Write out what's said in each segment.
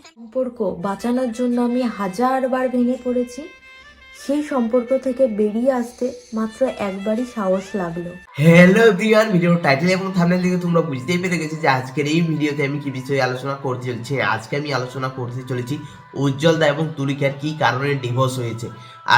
সম্পর্ক বাঁচানোর জন্য আমি হাজারবার ভেঙে পড়েছি, সেই সম্পর্ক থেকে বেরিয়ে আসতে মাত্র একবারই সাহস লাগলো। হ্যালো এভরিওয়ান, ভিডিও টাইটেল এবং থাম্বনেল থেকে তোমরা বুঝতেই পেরে গেছো যে আজকের এই ভিডিওতে আমি কি বিষয়ে আলোচনা করতে চলেছি। আজকে আমি আলোচনা করতে চলেছি উজ্জ্বল দা এবং তুলিকার কি কারণে ডিভোর্স হয়েছে।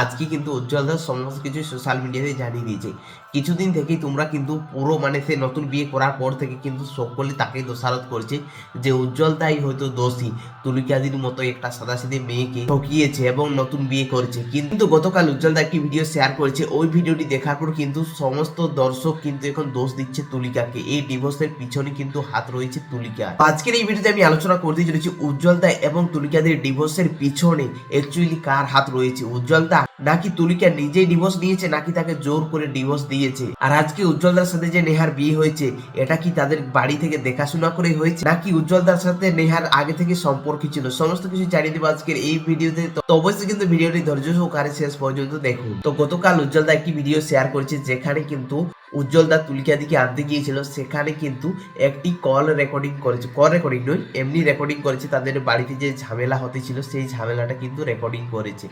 আজকে কিন্তু উজ্জ্বল দা সমস্ত কিছু সোশ্যাল মিডিয়াতে জানিয়ে দিয়েছে। কিছুদিন থেকেই তোমরা কিন্তু পুরো সে নতুন বিয়ে করার পর থেকে কিন্তু সকলে তাকে দোষারোপ করছে যে উজ্জ্বল দাই হয়তো দোষী, তুলিকাদির মতো একটা সাদাসিধে মেয়েকে ঠকিয়েছে এবং নতুন বিয়ে করেছে। কিন্তু গতকাল উজ্জ্বল দা একটি ভিডিও শেয়ার করেছে, ওই ভিডিওটি দেখার পর কিন্তু সমস্ত দর্শক কিন্তু এখন দোষ দিচ্ছে তুলিকাকে। এই ডিভোর্সের পিছনে কিন্তু হাত রয়েছে তুলিকার। আজকের এই ভিডিওতে আমি আলোচনা করতে চলেছি উজ্জ্বল দা এবং তুলিকাদের ডিভোর্সের পিছনে অ্যাকচুয়ালি কার হাত রয়েছে। উজ্জ্বল দা নাকি তুলিকা নিজেই ডিভোর্স নিয়েছে, নাকি তাকে জোর করে ডিভোর্স দিয়েছে। আর আজকে উজ্জ্বল দার সাথে যে নেহার বিয়ে হয়েছে, এটা কি তাদের বাড়ি থেকে দেখাশোনা করে হয়েছে, নাকি উজ্জ্বল দার সাথে নেহার আগে থেকে সম্পর্ক ছিল, সমস্ত কিছু জানিয়ে দেবো আজকের এই ভিডিওতে। তো অবশ্যই কিন্তু ভিডিওটি ধৈর্য সহকারে শেষ পর্যন্ত দেখুন। তো গতকাল উজ্জ্বল দা একটি ভিডিও শেয়ার করেছে, যেখানে কিন্তু উজ্জ্বল দা তুলিকাদিকে আনতে গিয়েছিল, সেখানে কিন্তু একটি কল রেকর্ডিং করেছে। কল রেকর্ডিং নয়, এমনি রেকর্ডিং করেছে। তাদের বাড়িতে যে ঝামেলা হতেছিল সেই ঝামেলাটা কিন্তু রেকর্ডিং করেছে।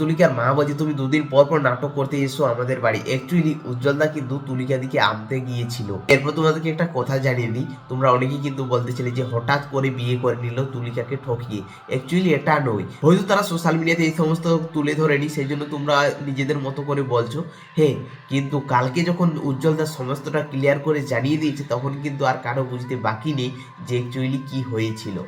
তুলিকার মা বলছে তুমি দুদিন পর পর নাটক করতে এসো আমাদের বাড়ি। অ্যাকচুয়ালি উজ্জ্বল দা কিন্তু তুলিকা দিকে আনতে গিয়েছিল। এরপর তোমাদেরকে একটা কথা জানিয়ে দিই, তোমরা অনেকেই কিন্তু বলতেছিলে যে হঠাৎ করে বিয়ে করে নিল তুলিকাকে ঠকিয়ে। অ্যাকচুয়ালি এটা নয়, হয়তো তারা সোশ্যাল মিডিয়াতে এই সমস্ত তুলে ধরেনি, সেই জন্য তোমরা নিজেদের মতো করে বলছো। হ্যাঁ, কিন্তু কালকে যখন উজ্জ্বল দা সমস্তটা ক্লিয়ার করে জানিয়ে দিয়েছে, তখন কিন্তু আর কারো বুঝতে বাকি নেই যে অ্যাকচুয়ালি কি হয়েছিল।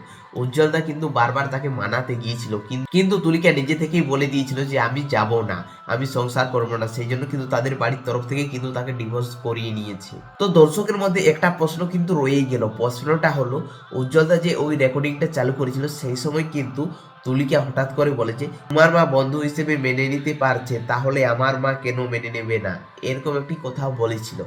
উজ্জ্বল দা কিন্তু বারবার তাকে মানাতে গিয়েছিল, কিন্তু তুলিকা নিজে থেকেই বলে দিয়েছিল যে আমি যাব না, আমি সংসার করবো না। সেই জন্য কিন্তু তাদের বাড়ির তরফ থেকে কিন্তু তাকে ডিভোর্স করিয়ে নিয়েছে। তো দর্শকের মধ্যে একটা প্রশ্ন কিন্তু রয়েই গেল। প্রশ্নটা হলো, উজ্জ্বল দা যে ওই রেকর্ডিংটা চালু করেছিল, সেই সময় কিন্তু তুলিকা হঠাৎ করে বলেছে তোমার মা বন্ধু হিসেবে মেনে নিতে পারছে, তাহলে আমার মা কেন মেনে নেবে না, এরকম একটি কথাও বলেছিল।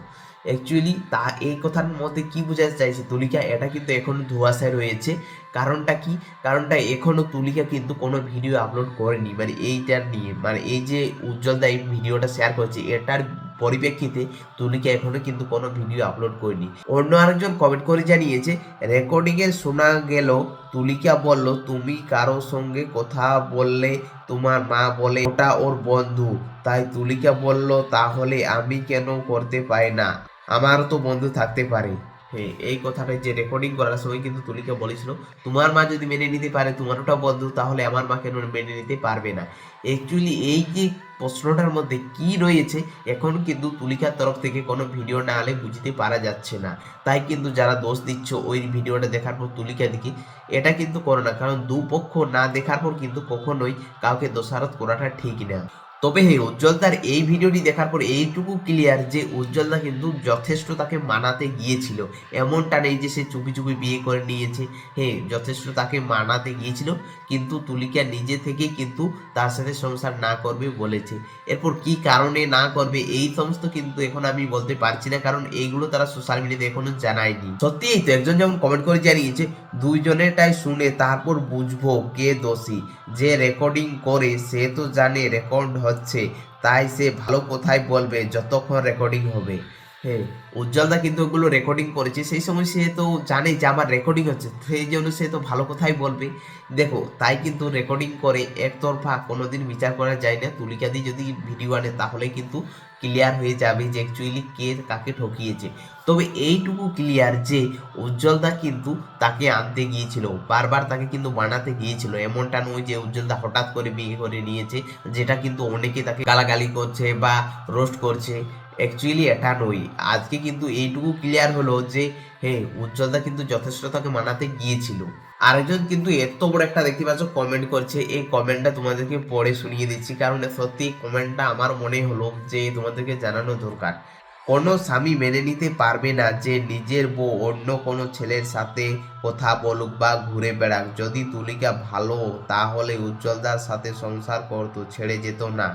অ্যাকচুয়ালি তা এই কথার মধ্যে কি বোঝাতে চাইছে তুলিকা, এটা কিন্তু এখনো ধোঁয়াশায় রয়েছে। কারণটা কি? কারণটা এখনো তুলিকা কিন্তু কোনো ভিডিও আপলোড করেনি, এইটার নিয়ে, এই যে উজ্জ্বল দা এই ভিডিওটা শেয়ার করছে, এটার পরিপ্রেক্ষিতে তুলিকা এখনো কিন্তু কোনো ভিডিও আপলোড করেনি। অন্য আরেকজন কমেন্ট করে জানিয়েছে, রেকর্ডিং এ শোনা গেল তুলিকা বলল তুমি কারো সঙ্গে কথা বললে তোমার মা বলে ওটা ওর বন্ধু, তাই তুলিকা বলল তাহলে আমি কেন করতে পারি না, আমারও তো বন্ধু থাকতে পারে। হ্যাঁ, এই কথাটা যে রেকর্ডিং করার সময় কিন্তু তুলিকা বলেছিল তোমার মা যদি মেনে নিতে পারে তোমার ওটা বন্ধু, তাহলে আমার মা কেন মেনে নিতে পারবে না। অ্যাকচুয়ালি এই যে প্রশ্নটার মধ্যে কি রয়েছে, এখন কিন্তু তুলিকার তরফ থেকে কোনো ভিডিও না হলে বুঝতে পারা যাচ্ছে না। তাই কিন্তু যারা দোষ দিচ্ছ ওই ভিডিওটা দেখার পর তুলিকা দিকে, এটা কিন্তু করো না, কারণ দুপক্ষ না দেখার পর কিন্তু কখনোই কাউকে দোষারোপ করাটা ঠিক না। তবে হ্যাঁ, উজ্জ্বল দার এই ভিডিওটি দেখার পর এইটুকু ক্লিয়ার যে উজ্জ্বল দা কিন্তু যথেষ্ট তাকে মানাতে গিয়েছিল। এমনটা নেই যে সে চুপি চুপি বিয়ে করে নিয়েছে। হ্যাঁ, যথেষ্ট তাকে মানাতে গিয়েছিল, কিন্তু তুলিকা নিজে থেকেই কিন্তু তার সাথে সংসার না করবে বলেছে। এরপর কি কারণে না করবে এই সমস্ত কিন্তু এখন আমি বলতে পারছি না, কারণ এইগুলো তারা সোশ্যাল মিডিয়াতে এখনো জানায়নি। সত্যিই তো একজন যেমন কমেন্ট করে জানিয়েছে, দুইজনেরটাই শুনে তারপর বুঝবো কে দোষী, যে রেকর্ডিং করে সে তো জানে রেকর্ড হচ্ছে, তাই সে ভালো কোথায় বলবে যতক্ষণ রেকর্ডিং হবে। হ্যাঁ, উজ্জ্বল দা কিন্তু ওগুলো রেকর্ডিং করেছে, সেই সময় সে তো জানে যে আমার রেকর্ডিং হচ্ছে, সেই জন্য সে তো ভালো কথাই বলবে। দেখো, তাই কিন্তু রেকর্ডিং করে একতরফা কোনোদিন বিচার করা যায় না। তুলিকা দিয়ে যদি ভিডিও আনে তাহলে কিন্তু ক্লিয়ার হয়ে যাবে যে অ্যাকচুয়ালি কে কাকে ঠকিয়েছে। তবে এইটুকু ক্লিয়ার যে উজ্জ্বল দা কিন্তু তাকে আনতে গিয়েছিল, বারবার তাকে কিন্তু বানাতে গিয়েছিল। এমনটা নয় যে উজ্জ্বল দা হঠাৎ করে বিয়ে করে নিয়েছে, যেটা কিন্তু অনেকে তাকে গালাগালি করছে বা রোস্ট করছে। অ্যাকচুয়ালি এটা নয়। আজকে কিন্তু এইটুকু ক্লিয়ার হলো যে হ্যাঁ, উজ্জ্বল দা কিন্তু যথেষ্ট তাকে মানাতে গিয়েছিল। আরেকজন কিন্তু এত বড় একটা দেখতে পাচ্ছ কমেন্ট করছে, এই কমেন্টটা তোমাদেরকে পড়ে শুনিয়ে দিচ্ছি, কারণ সত্যি কমেন্টটা আমার মনে হলো যে তোমাদেরকে জানানো দরকার। কোনো স্বামী মেনে নিতে পারবে না যে নিজের বউ অন্য কোনো ছেলের সাথে কথা বলুক বা ঘুরে বেড়াক। যদি তুলিকা ভালো তাহলে উজ্জ্বলদার সাথে সংসার করতো, ছেড়ে যেত না।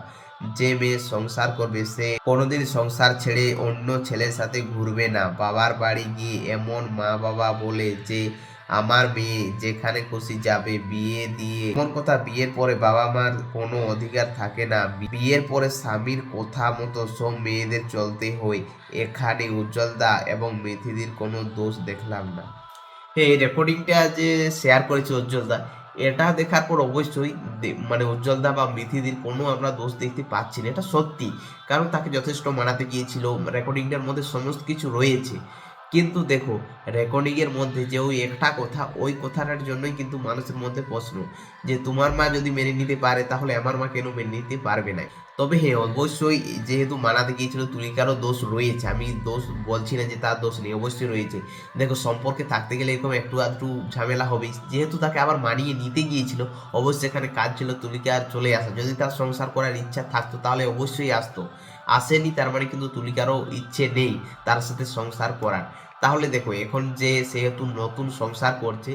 যে মেয়ে সংসার করবে সে কোনোদিন সংসার ছেড়ে অন্য ছেলের সাথে ঘুরবে না। বাবার বাড়ি গিয়ে এমন মা বাবা বলে যে আমার মেয়ে যেখানে খুশি যাবে বিয়ে দিয়ে। এমন কথা, বিয়ের পরে বাবা মার কোনো অধিকার থাকে না, বিয়ের পরে স্বামীর কথা মতো সব মেয়েদের চলতে হয়। এখানে উজ্জ্বলদা এবং মেথিদির কোনো দোষ দেখলাম না। এই রেকর্ডিংটা যে শেয়ার করেছে উজ্জ্বলদা, এটা দেখার পর অবশ্যই মানে উজ্জ্বলদা বা মিথিদির কোনো আমরা দোষ দেখতে পাচ্ছি না, এটা সত্যি। কারণ তাকে যথেষ্ট মানাতে গিয়েছিল, রেকর্ডিংটার মধ্যে সমস্ত কিছু রয়েছে। কিন্তু দেখো, রেকর্ডিং এর মধ্যে যে ওই একটা কথা, ওই কথাটার জন্যই কিন্তু মানুষের মধ্যে প্রশ্ন যে তোমার মা যদি মেনে নিতে পারে তাহলে আমার মা কেন মেনে নিতে পারবে না। তবে হ্যাঁ, অবশ্যই যেহেতু মানাতে গিয়েছিল তুলিকারও দোষ রয়েছে, আমি দোষ বলছি না যে তার দোষ নেই, অবশ্যই রয়েছে। দেখো, সম্পর্কে থাকতে গেলে এরকম একটু আধটু ঝামেলা হবেই, যেহেতু তাকে আবার মানিয়ে নিতে গিয়েছিল। অবশ্যই এখানে কাজ ছিল তুলিকা আর চলে আসা, যদি তার সংসার করার ইচ্ছা থাকতো তাহলে অবশ্যই আসতো। আসেনি, তার মানে কিন্তু তুলিকারও ইচ্ছে নেই তার সাথে সংসার করার। তাহলে দেখো, এখন যে সেহেতু নতুন সংসার করছে,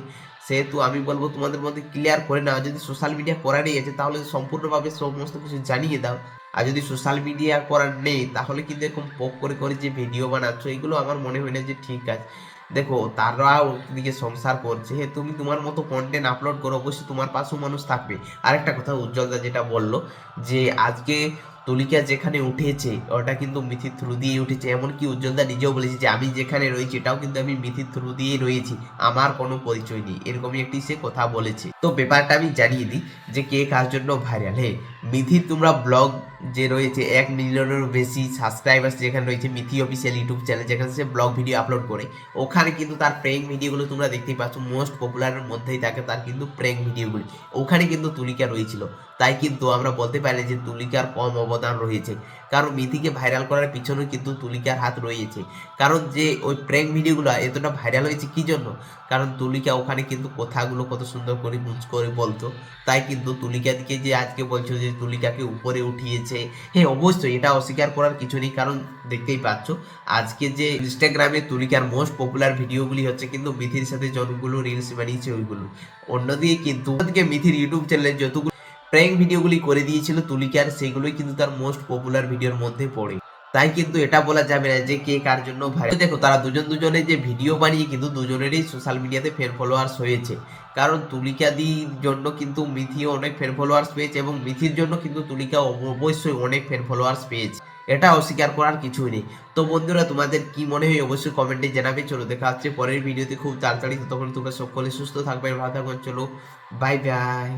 সেহেতু আমি বলবো তোমাদের মধ্যে ক্লিয়ার করে নাও, যদি সোশ্যাল মিডিয়া করারই আছে তাহলে সম্পূর্ণভাবে সমস্ত কিছু জানিয়ে দাও। আর যদি সোশ্যাল মিডিয়া করার নেই তাহলে কিন্তু এরকম পোক করে করে যে ভিডিও বানাচ্ছ, এগুলো আমার মনে হয় না যে ঠিক আছে। দেখো, তারা ওদিকে সংসার করছে, তুমি তোমার মতো কন্টেন্ট আপলোড করো, অবশ্যই তোমার পাশেও মানুষ থাকবে। আরেকটা কথা, উজ্জ্বলদা যেটা বললো যে আজকে তুলিকা যেখানে উঠেছে ওটা কিন্তু মিথির থ্রু দিয়ে উঠেছে, এমনকি উজ্জ্বলদা নিজেও বলেছে যে আমি যেখানে রয়েছি এটাও কিন্তু আমি মিথির থ্রু দিয়েই রয়েছি, আমার কোনো পরিচয় নেই, এরকমই একটি সে কথা বলেছে। তো ব্যাপারটা আমি জানিয়ে দিই যে কে কার জন্য ভাইরাল। হ্যাঁ, মিথির তোমরা ব্লগ যে রয়েছে 1 মিলিয়নেরও বেশি সাবস্ক্রাইবার্স যেখানে রয়েছে, মিথি অফিসিয়াল ইউটিউব চ্যানেল যেখানে সে ব্লগ ভিডিও আপলোড করে, ওখানে কিন্তু তার প্র্যাঙ্ক ভিডিওগুলো তোমরা দেখতেই পাচ্ছ, মোস্ট পপুলারের মধ্যেই থাকে তার কিন্তু প্র্যাঙ্ক ভিডিওগুলি। ওখানে কিন্তু তুলিকা রয়েছিল, তাই কিন্তু আমরা বলতে পারি যে তুলিকার কম অবদান রয়েছে। কারণ মিথিকে ভাইরাল করার পিছনে কিন্তু তুলিকার হাত রয়েছে। কারণ যে ওই প্র্যাঙ্ক ভিডিওগুলো এতটা ভাইরাল হয়েছে কি জন্য, কারণ তুলিকা ওখানে কিন্তু কথাগুলো কত সুন্দর করে বুঝ করে বলতো। তাই কিন্তু তুলিকাকে যে আজকে বলছো যে তুলিকাকে উপরে উঠিয়েছে, হ্যাঁ অবশ্যই এটা অস্বীকার করার কিছু নেই। কারণ দেখতেই পাচ্ছ আজকে যে ইনস্টাগ্রামে তুলিকার মোস্ট পপুলার ভিডিওগুলি হচ্ছে কিন্তু মিথির সাথে যতগুলো রিলস বানিয়েছে ওইগুলো। অন্যদিকে কিন্তু মিথির ইউটিউব চ্যানেলে যতগুলো প্র্যাঙ্ক ভিডিওগুলি করে দিয়েছিল তুলিকার, সেগুলোই কিন্তু তার মোস্ট পপুলার ভিডিওর মধ্যে পড়ে। তাই কিন্তু এটা বলা যাবে না যে কে কার জন্য ভাইরাল। দেখো, তারা দুজনে যে ভিডিও বানিয়ে কিন্তু দুজনেরই সোশ্যাল মিডিয়াতে ফ্যান ফলোয়ার্স হয়েছে। কারণ তুলিকা দির জন্য কিন্তু মিথিও অনেক ফ্যান ফলোয়ার্স পেয়েছে এবং মিথির জন্য কিন্তু তুলিকা অবশ্যই অনেক ফ্যান ফলোয়ার্স পেয়েছে, এটা অস্বীকার করার কিছুই নেই। তো বন্ধুরা, তোমাদের কি মনে হয় অবশ্যই কমেন্টে জানাবে। চলো দেখা হচ্ছে পরের ভিডিওতে খুব তাড়াতাড়ি, ততক্ষণ তোমরা সকলে সুস্থ থাকবে, ভালো থাকবেন। চলো, বাই বাই।